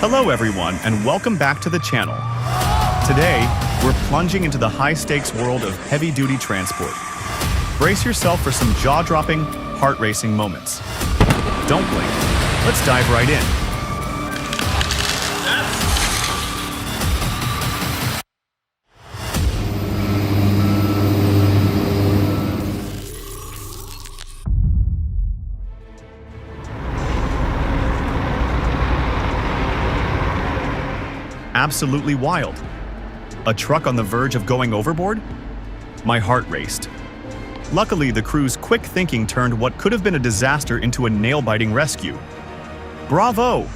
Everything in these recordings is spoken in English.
Hello everyone, and welcome back to the channel. Today, we're plunging into the high-stakes world of heavy-duty transport. Brace yourself for some jaw-dropping, heart-racing moments. Don't blink. Let's dive right in. Absolutely wild. A truck on the verge of going overboard? My heart raced. Luckily, the crew's quick thinking turned what could have been a disaster into a nail-biting rescue. Bravo!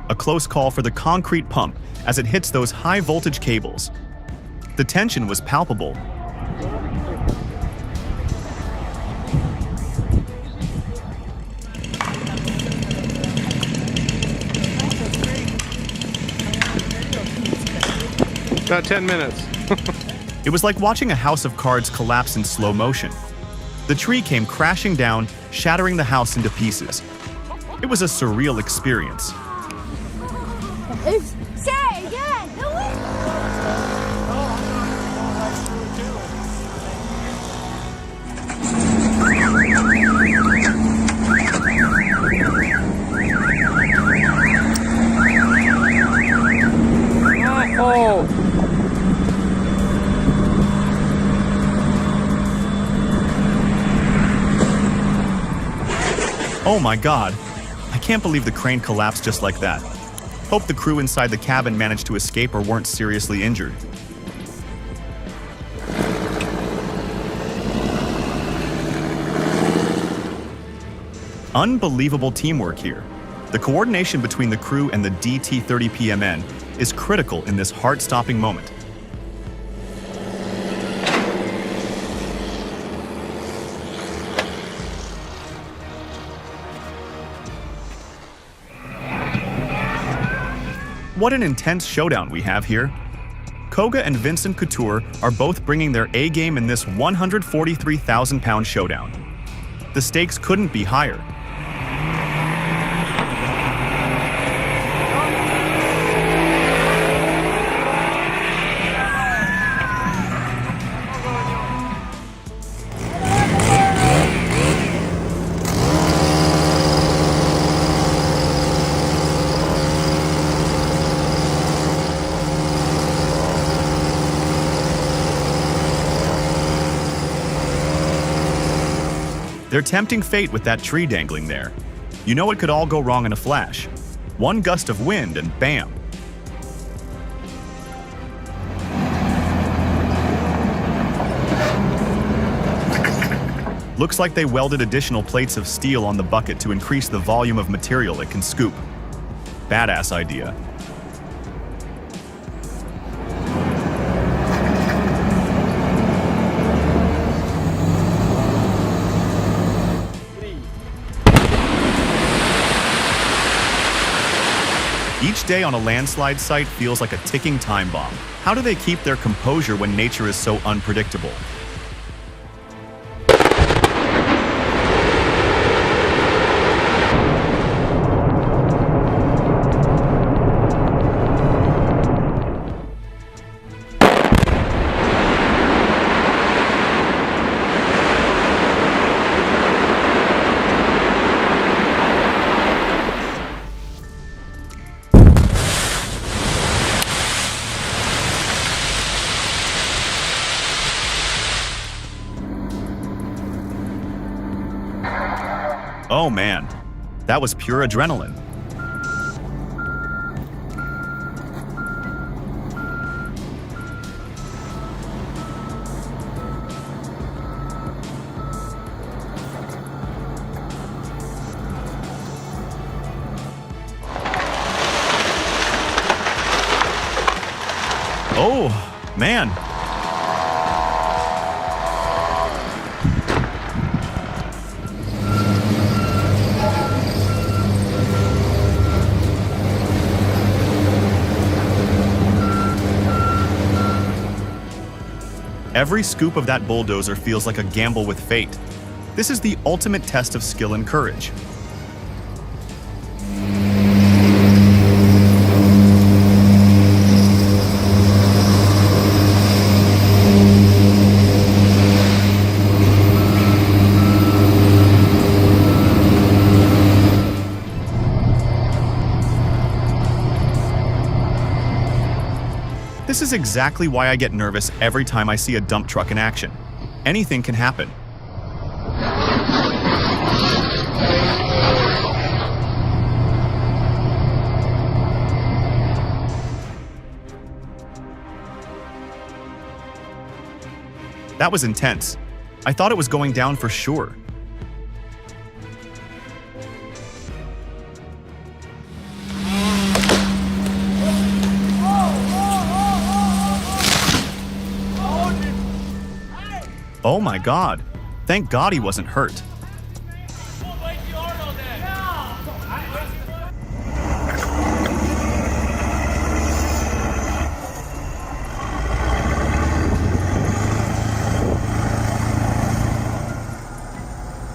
A close call for the concrete pump as it hits those high-voltage cables. The tension was palpable. About 10 minutes. It was like watching a house of cards collapse in slow motion. The tree came crashing down, shattering the house into pieces. It was a surreal experience. Say again! Oh! Oh my God! I can't believe the crane collapsed just like that. Hope the crew inside the cabin managed to escape or weren't seriously injured. Unbelievable teamwork here. The coordination between the crew and the DT-30PMN is critical in this heart-stopping moment. What an intense showdown we have here. Koga and Vincent Couture are both bringing their A-game in this 143,000-pound showdown. The stakes couldn't be higher. They're tempting fate with that tree dangling there. You know it could all go wrong in a flash. One gust of wind and bam! Looks like they welded additional plates of steel on the bucket to increase the volume of material it can scoop. Badass idea. Each day on a landslide site feels like a ticking time bomb. How do they keep their composure when nature is so unpredictable? Oh man, that was pure adrenaline. Oh man. Every scoop of that bulldozer feels like a gamble with fate. This is the ultimate test of skill and courage. This is exactly why I get nervous every time I see a dump truck in action. Anything can happen. That was intense. I thought it was going down for sure. Oh my God. Thank God he wasn't hurt.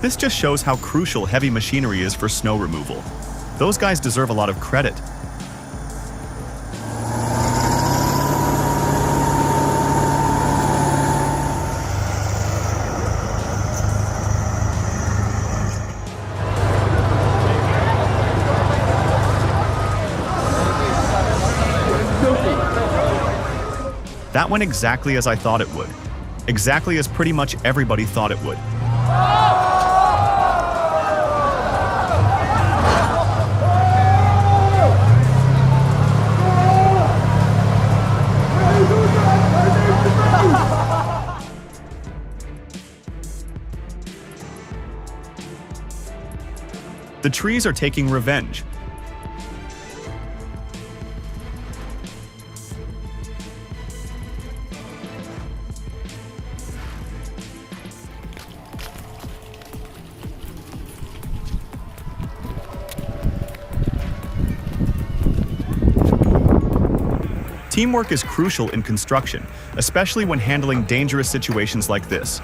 This just shows how crucial heavy machinery is for snow removal. Those guys deserve a lot of credit. That went exactly as I thought it would. Exactly as pretty much everybody thought it would. The trees are taking revenge. Teamwork is crucial in construction, especially when handling dangerous situations like this.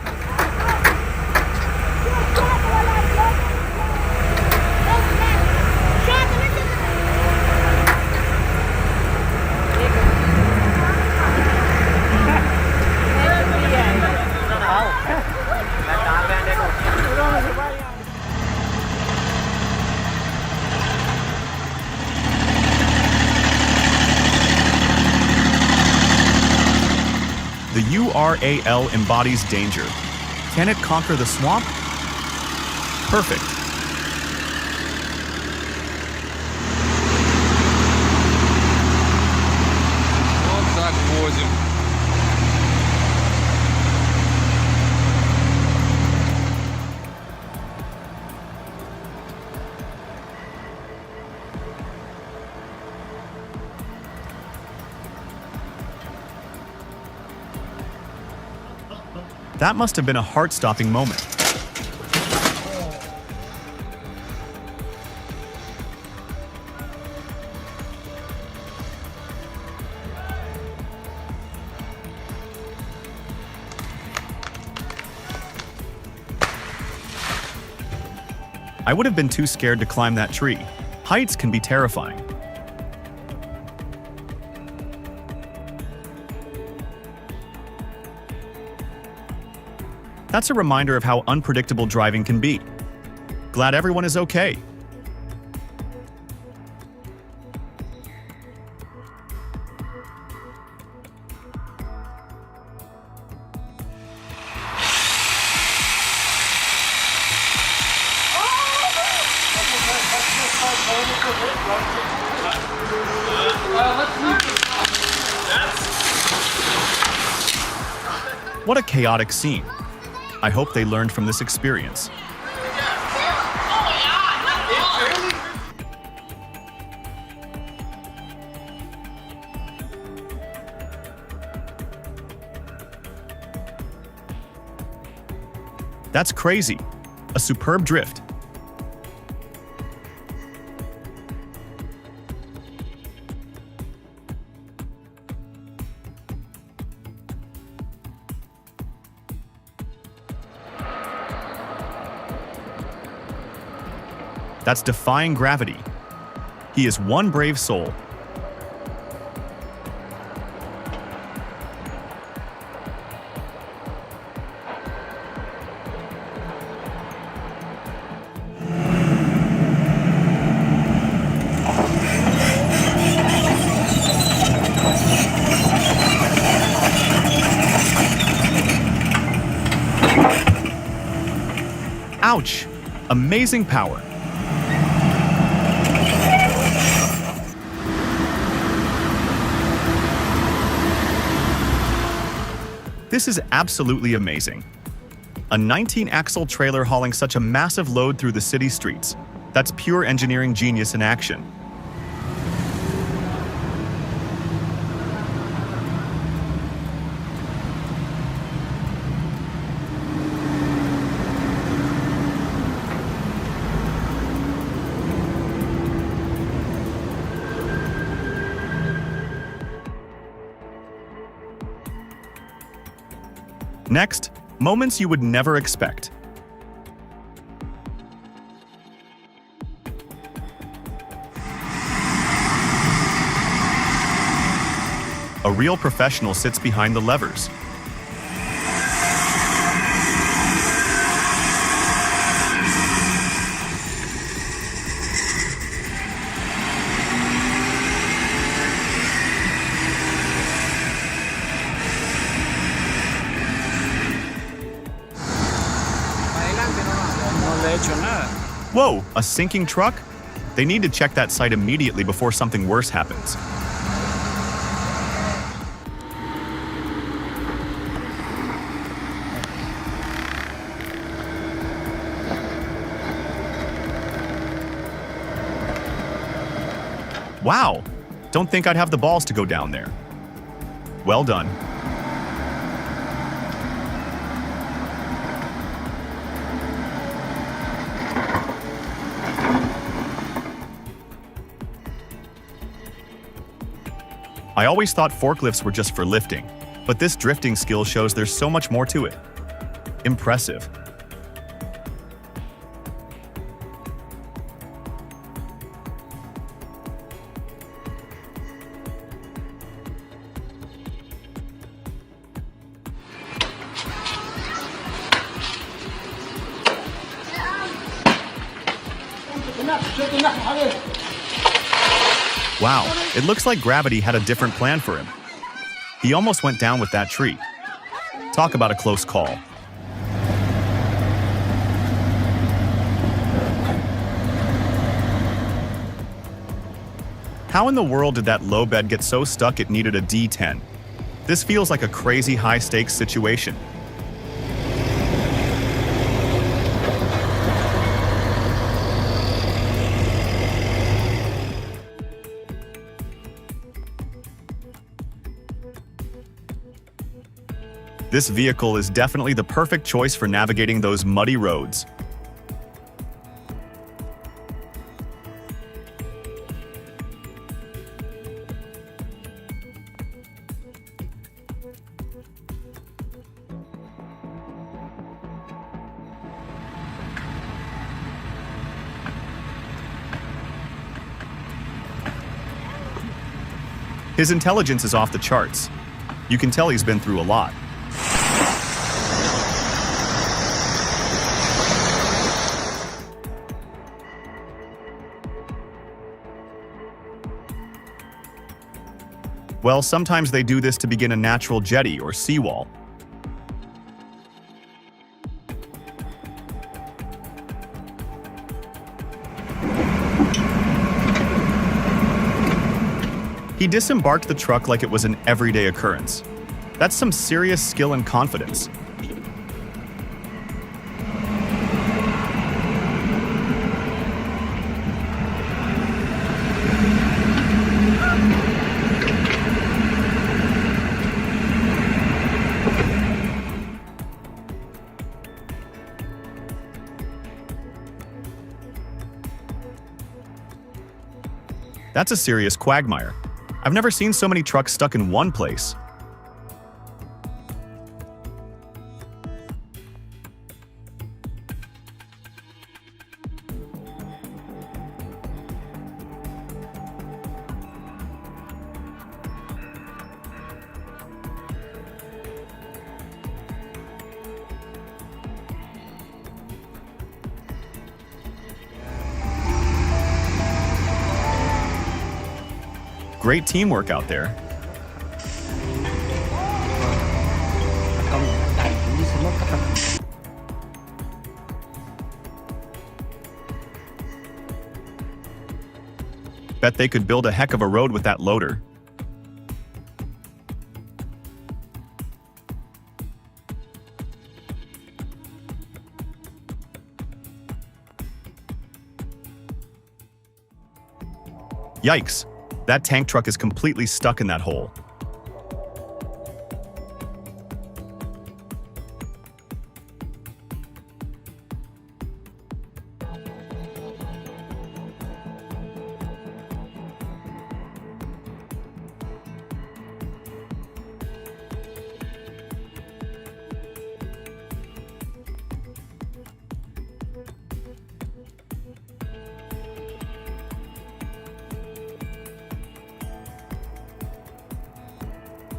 The URAL embodies danger. Can it conquer the swamp? Perfect. That must have been a heart-stopping moment. I would have been too scared to climb that tree. Heights can be terrifying. That's a reminder of how unpredictable driving can be. Glad everyone is okay. What a chaotic scene. I hope they learned from this experience. That's crazy. A superb drift. That's defying gravity. He is one brave soul. Ouch! Amazing power. This is absolutely amazing. A 19-axle trailer hauling such a massive load through the city streets. That's pure engineering genius in action. Next, moments you would never expect. A real professional sits behind the levers. Whoa, a sinking truck? They need to check that site immediately before something worse happens. Wow, don't think I'd have the balls to go down there. Well done. I always thought forklifts were just for lifting, but this drifting skill shows there's so much more to it. Impressive. Wow, it looks like gravity had a different plan for him. He almost went down with that tree. Talk about a close call. How in the world did that low bed get so stuck it needed a D10? This feels like a crazy high-stakes situation. This vehicle is definitely the perfect choice for navigating those muddy roads. His intelligence is off the charts. You can tell he's been through a lot. Well, sometimes they do this to begin a natural jetty or seawall. He disembarked the truck like it was an everyday occurrence. That's some serious skill and confidence. That's a serious quagmire. I've never seen so many trucks stuck in one place. Great teamwork out there. Bet they could build a heck of a road with that loader. Yikes! That tank truck is completely stuck in that hole.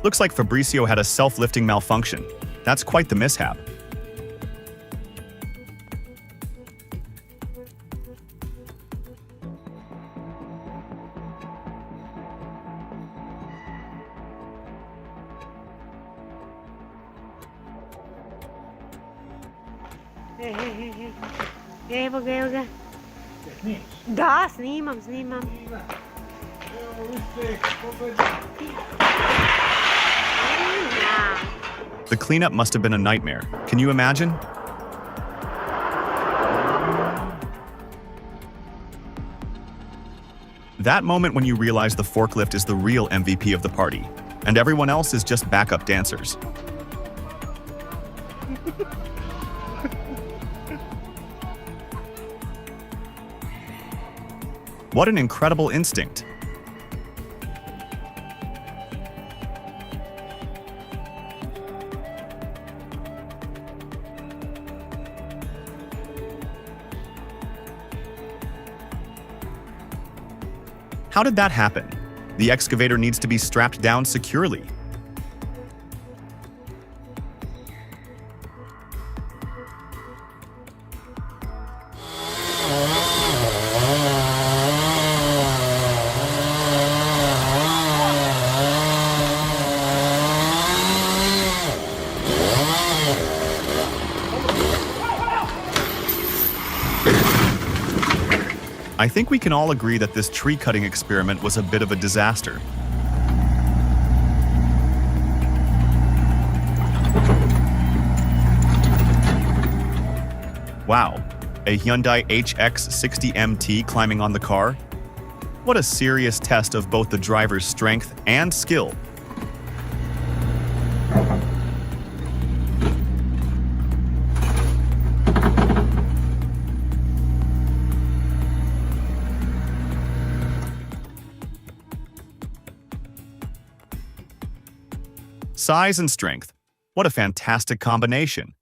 Looks like Fabricio had a self-lifting malfunction. That's quite the mishap. Evo ga. Da, snimam. The cleanup must have been a nightmare. Can you imagine? That moment when you realize the forklift is the real MVP of the party, and everyone else is just backup dancers. What an incredible instinct. How did that happen? The excavator needs to be strapped down securely. I think we can all agree that this tree cutting experiment was a bit of a disaster. Wow, a Hyundai HX60 MT climbing on the car? What a serious test of both the driver's strength and skill. Size and strength. What a fantastic combination.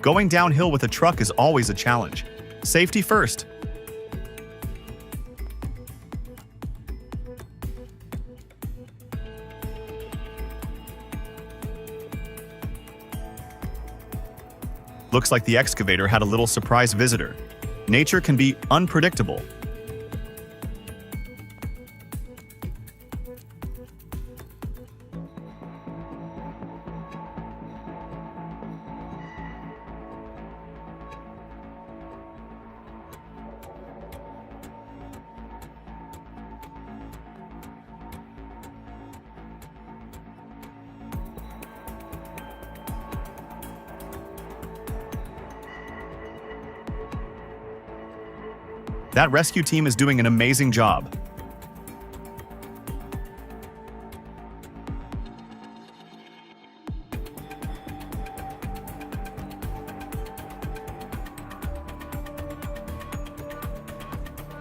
Going downhill with a truck is always a challenge. Safety first. Looks like the excavator had a little surprise visitor. Nature can be unpredictable. That rescue team is doing an amazing job.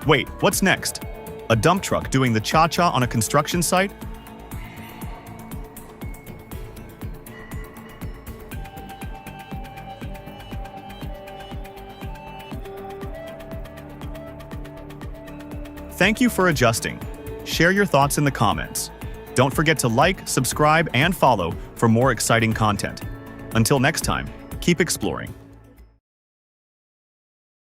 Wait, what's next? A dump truck doing the cha-cha on a construction site? Thank you for adjusting. Share your thoughts in the comments. Don't forget to like, subscribe, and follow for more exciting content. Until next time, keep exploring.